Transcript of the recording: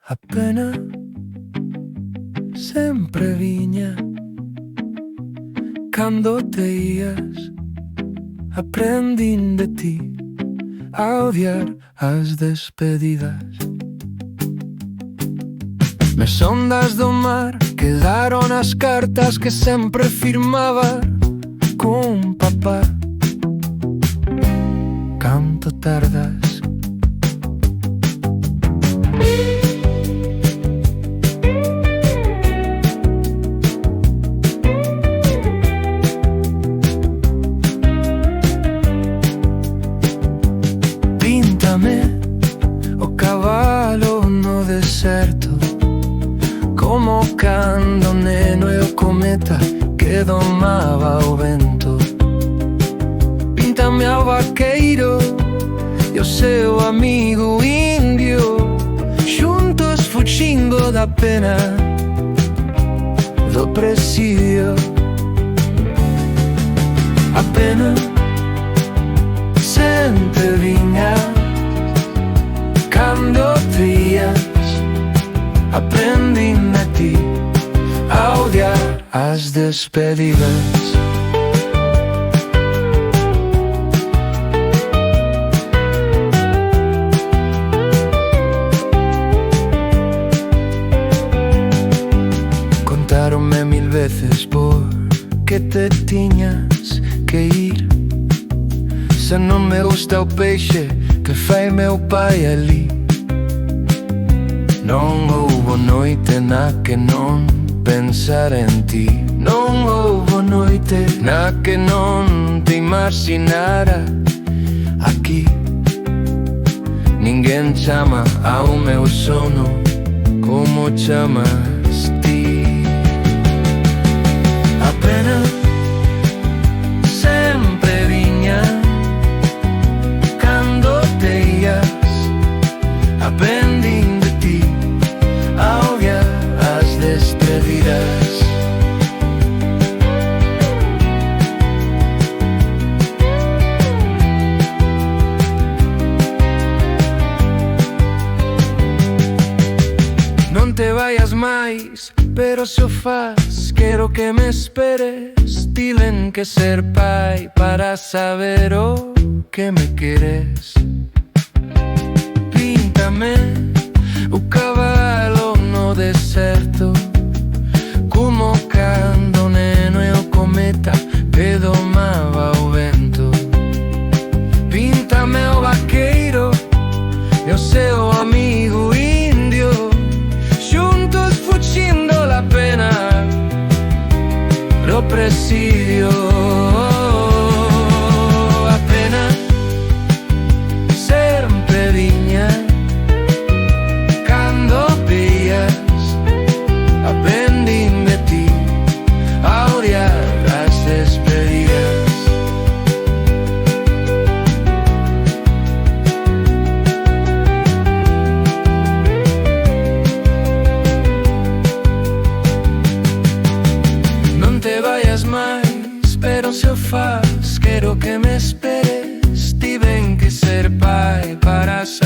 Appena sempre viña cando te ías, aprendín de ti a odiar as despedidas. Nas ondas do mar quedaron as cartas que sempre firmaba con papá. Canto tardas. Píntame o cabalo no deserto, como cando neno e o cometa que domaba o vento. Píntame ao vaqueiro e o seu amigo indio, xuntos fuxindo da pena do presidio. A pena sempre viña cando te ías, aprendín de ti a odiar as despedidas. Contáronme 1000 veces por que te tiñas que ir. Se non me gusta o peixe que fai meu pai ali. Non houbo noite na que non pensar en ti. Non houbo noite na que non te imaginara aquí. Ninguén chama ao meu sono como chamas ti. A pena sempre viña cando te ías, aprendín de ti a odiar as despedidas. Non te vayas máis, pero se o faz, quero que me esperes. Tiven que ser pai para saber o que me queres. Píntame o cabalo no deserto, como cando neno e o cometa que domaba o vento. Píntame o vaqueiro e o seu amigo indio, xuntos fuxindo la pena do presidio. A pena sempre viña cando veías, aprendín de ti a odiar as despedidas. Non te vayas máis, pero se o faz, quero que me esperes. Tiven que ser pai para saber